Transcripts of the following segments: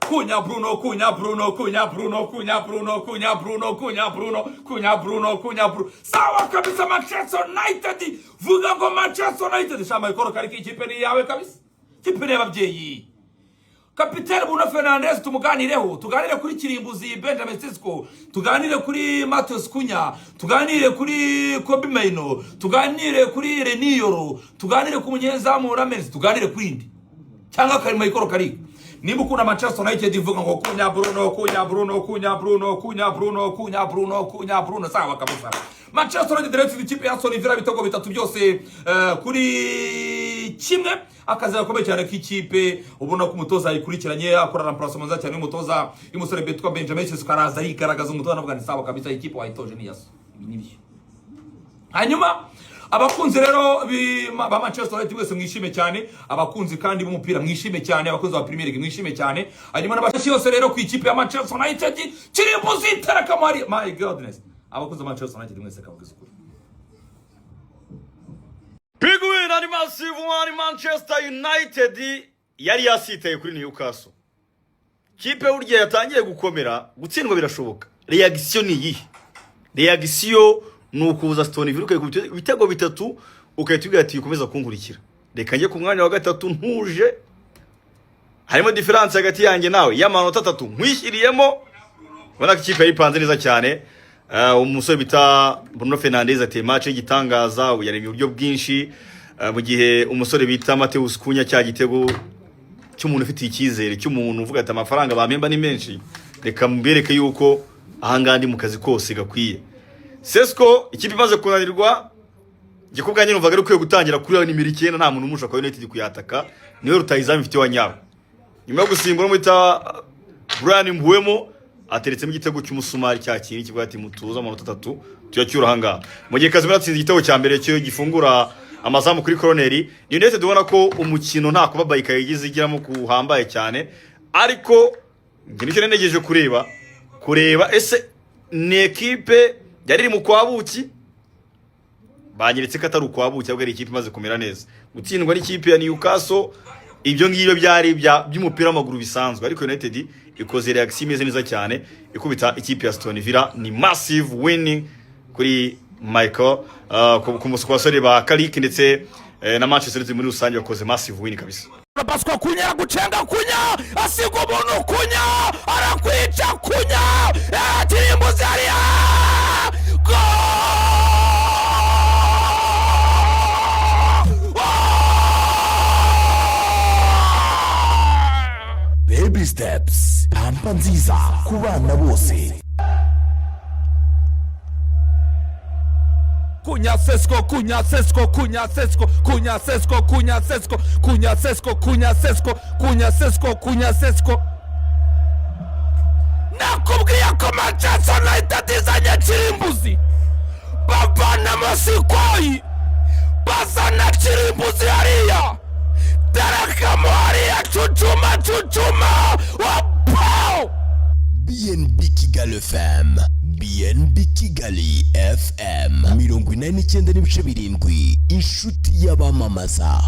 Cunha Bruno, Cunha Bruno, Cunha Bruno, Cunha Bruno, Cunha Bruno, Cunha Bruno, Cunha Bruno, Cunha Bruno. Sawa kabisa Manchester United. Vuga ngo Manchester United shama ikoro kariki ikipe ni yawe kabisa. Ikipe ni ababyeyi. Kapiteni Bruno Fernandes tumuganireho, tuganire kuri Kirimbuzi Benjamin Sesko, tuganire kuri Matheus Cunha, tuganire kuri Kobe Mainoo, tuganire kuri Reniero, tuganire ku munyezamu Ramirez, tuganire kuri indi. Cyangwa karimo ikoro kariki. Nimba ukunda Manchester United ivuga ngo Cunha Bruno, Cunha Bruno, Cunha Bruno, Cunha Bruno, Cunha Bruno, Cunha Bruno, sawa kabisa. Manchester United rero ikipe ya Aston Villa bitego bitatu byose kuri kimwe, akazi gakomeye cyane k'ikipe. Ubona ko umutoza yikurikiranye akora remplacement nza cyane y'umutoza y'umusore betwa Benjamin Sesko, araza yigaragaza umutoza navuga ni sawa kabisa, ikipe wayitoje ni yaso nibyo. Hanyuma abakunzi rero ba Manchester United wese mwishime cyane, abakunzi kandi b'umupira mwishime cyane, abakunzi ba Premier League mwishime cyane. Hanyuma n'abashi yose rero ku ikipe ya Manchester United Kirimbuzi Terakamari, my goodness, abakunzi ba Manchester United mwese kavuga ukuri. Big win ari massive one Manchester United yari yasitaye kuri Newcastle. Kipe urya yatangiye gukomera, gutsindwa birashoboka. Reaction ni iyi. Reaction nukuza Aston Villa ukayikubita ibitego bitatu ukahita ati ukomeza kunkurikira. Reka njye ku mwanya wa gatatu ntuje. Harimo difference hagati yanjye nawe y'amanota 3 nkwishyiriyemo. Ubona ko ikipe yari panze neza cyane. Umusore bita Bruno Fernandes ati match y'igitangaza, yaremye uburyo bwinshi, mu gihe umusore bita Matheus Cunha cya gitego cy'umuntu ufite ikizere, cy'umuntu uvuga ati amafaranga bampemba ni menshi, reka mbereke yuko ahangandi mu kazi kose gakwiye. Sesko ikipe imaze kunanirwa, gikubwa nyine umvaga ari kwiye gutangira kuri nimero 9, nta muntu umusha kwa United kuyataka, niwe rutayizamu ifite wanyawe. Nyuma yo gusimbura mu ita Brian Mbuemo ateretse mu gitego cy'umusumari cya kintu kivuga ati mutuza amanota 3 tuyacyura hanga. Mu gihe Casemiro atsinze igitego cya mbere cyo gifungura amazamu kuri corner, United dubona ko umukino nta kubabayika yagize igiramo kuhambaye cyane, ariko ngi nicyo negeje kureba ese ni equipe yari iri mu kwabuki, banyeretse ko atari ukwabuki ahubwo ari ikipe imaze kumera neza. Gutsindwa ari ikipe ya Newcastle, ibyo ngibyo byari by'umupira w'amaguru bisanzwe, ariko United ikoze reaction imeze neza cyane ikubita ikipe ya Aston Villa. Ni massive winning kuri Michael ku musore ba Kalik ndetse na Manchester United muri rusange bakoze massive win kabisa. Pascal Cunha gucenga Cunha asigo umuntu Cunha arakwica Cunha Kirimbuzi hariya Baby steps, pampa nziza ku bana bose. Cunha Sesko, Cunha Sesko, Cunha Sesko, Cunha Sesko, Cunha Sesko, Cunha Sesko, Cunha Sesko, Cunha Sesko, Cunha Sesko. Nakubwiye ko Manchester United izanye Kirimbuzi, bavana Masikoyi, bazana Kirimbuzi hariya, Terakamari chuchuma wapo. BNB Kigali FM, BNB Kigali FM 89.7, inshuti y'abamamaza.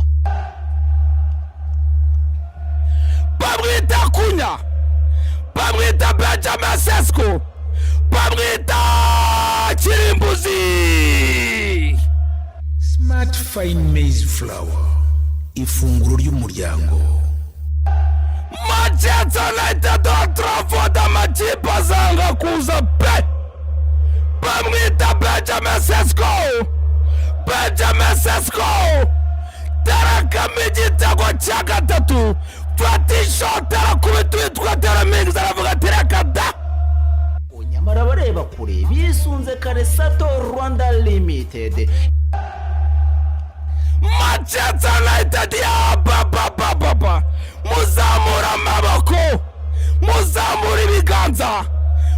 Bamwita Cunha, bamwita Benjamin Sesko, bamwita Kirimbuzi. Smart Fine Maize Flour, ifunguro ry'umuryango. Manchester United Trafford amakipe azanga kuza pe. Bamwita Benjamin Sesko, Benjamin Sesko, Terakama igitego cya gatatu, Fatisho terakubita witwa Teramings aravuga terakada. Nyamara bareba kure bisunze Karesato Rwanda Limited. Manchester United ya baba muzamura amaboko, muzamura ibiganza,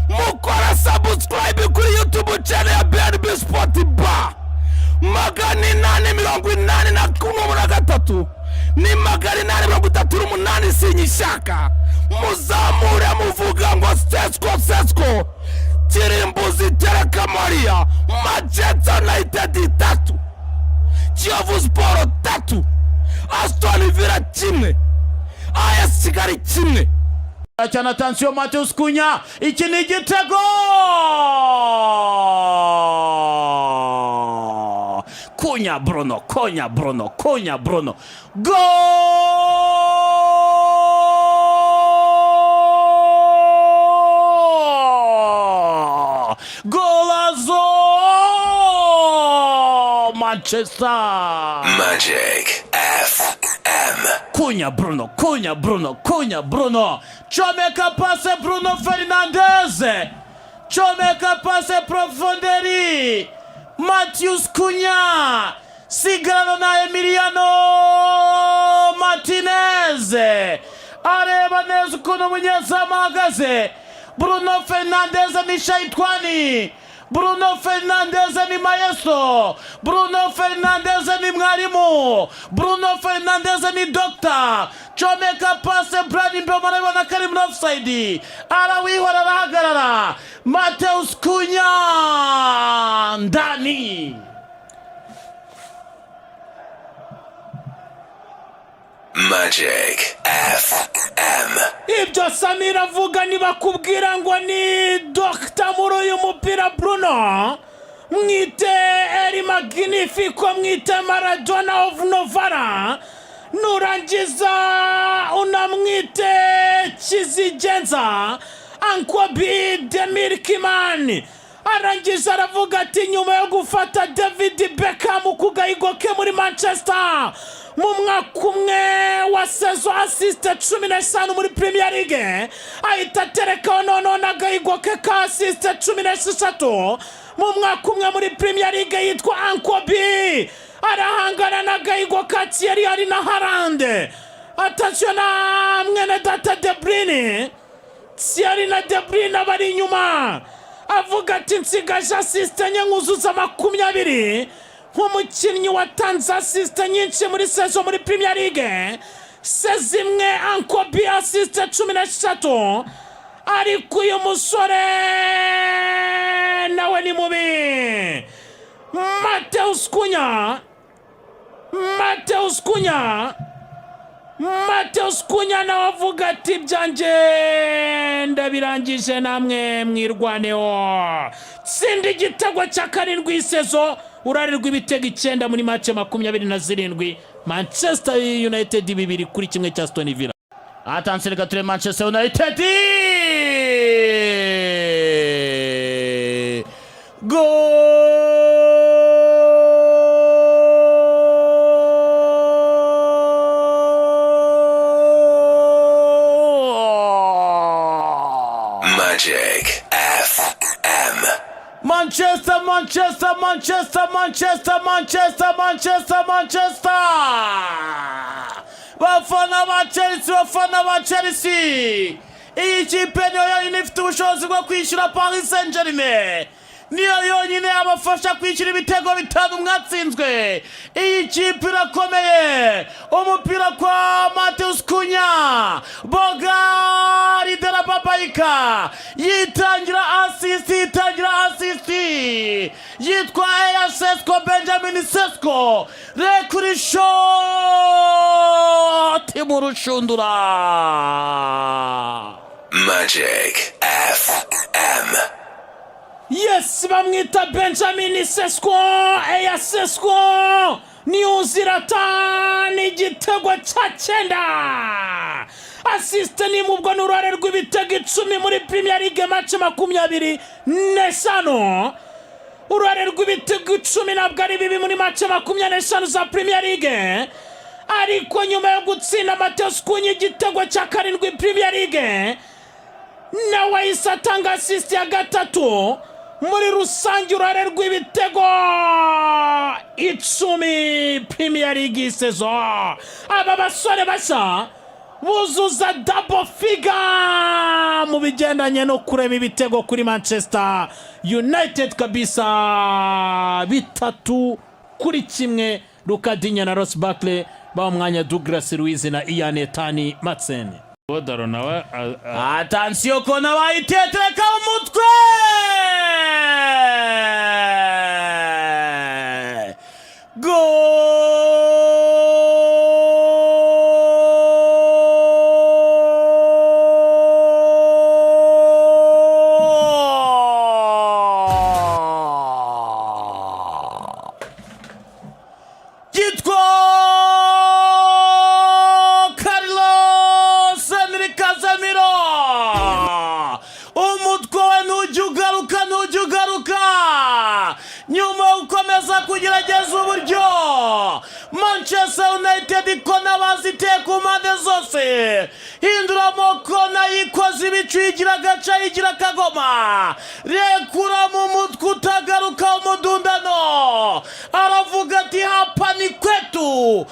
mukora subscribe kuri YouTube channel ya BNB Sport Bar. 883 ni 838 sinyishaka, muzamura muvuga ngo Sesko Kirimbuzi Terakamari, Manchester United 3, Kiyovu Sport 3, Aston Villa 1, AS Kigali 1. cyane attention Matheus Cunha, iki ni igitego. Cunha Bruno, Golazo! Manchester Magic FM. Cunha Bruno. Chomeka passe Bruno Fernandes. Chomeka passe Profonderi. Matheus Cunha. Sigrano na Emiliano Martinez. Areba neza ukuntu umunyezamu ahagaze. Bruno Fernandes ni shaitwani. Bruno Fernandes ni maestro. Bruno Fernandes ni mwalimu. Bruno Fernandes ni doctor. Chomeka passe Brady Mbomare na Karim offside. Arawihora arahagarara. Matheus Cunha ndani. Magic FM. Ibyo Samira avuga nibakubwira ngo ni Dr. muri uyu mupira Bruno, mwite Eri Magnifico, mwite Maradona of Novara, nurangiza unamwite Chizigenza Ankwabi Demir Kimani. Arangiza aravuga ati nyuma yo gufata David Beckham kugahigo ke muri Manchester mu mwaka umwe wa sezo assiste 15 muri Premier League, ahita atereka none agahigo ke ka assiste 16 mu mwaka umwe muri Premier League yitwa Ankwabi. Arahangana na gahigo ka Thierry Henry na Haaland. Attention na mwene data De Bruyne. Thierry na De Bruyne bari inyuma. Avuga ati nsigaje assiste nkuzuza 20 nk'umukinnyi watanze assiste nyinshi muri sezo muri Premier League. Sezimwe Ankwabi assiste 13, ariko uyu musore nawe ni mubi. Matheus Cunha nawe avuga ati byanje ndabirangije namwe mwirwaneho. Tsinda igitego cya 7 isezo, urarirwa ibitego 9 muri match 27. Manchester United 2-1 cya Aston Villa. Attention gature Manchester United. Magic FM. Manchester. Bafana ba Chelsea. Iyi kipe niyo yonyine ifite ubushobozi bwo kwishyura Paris Saint-Germain. Niyo yonyine abafasha kwishyura ibitego 5 mwatsinzwe. Iyi kipe irakomeye. Umupira kwa Matheus Cunha. Bogari de la Babaika. Yitangira assist. Yitwa Sesko Benjamin Sesko. Rekuri shot mu rushundura. Magic FM. Yes, bamwita Benjamin Sesko. Sesko niyo uzirata n'igitego cya 9. Assist ni mubwo n'uruhare rw'ibitego 10 muri Premier League match 25. Uruhare rw'ibitego 10 nabwo ari bibi muri match 25 za Premier League. Ariko nyuma yo gutsinda Matheus Cunha igitego cya 7 Premier League, nawe isatanga assist ya 3 muri rusange uruhare rw'ibitego 10 Premier League season. Aba basore bashya buzuza double figure mu bigendanye no kurema ibitego kuri Manchester United kabisa. 3-1. Luka Digne na Ross Barkley ba mwanya Douglas Luiz na Ian Tani Madsen. Odaro nawe attention ko nawe itetereka umutwe. Manchester United kona baziteye ku mpande zose, hinduramo kona yikoze ibicu, yigira agaca yigira akagoma, rekura mu mutwe utagaruka umudundano, aravuga ati hapa ni kwetu,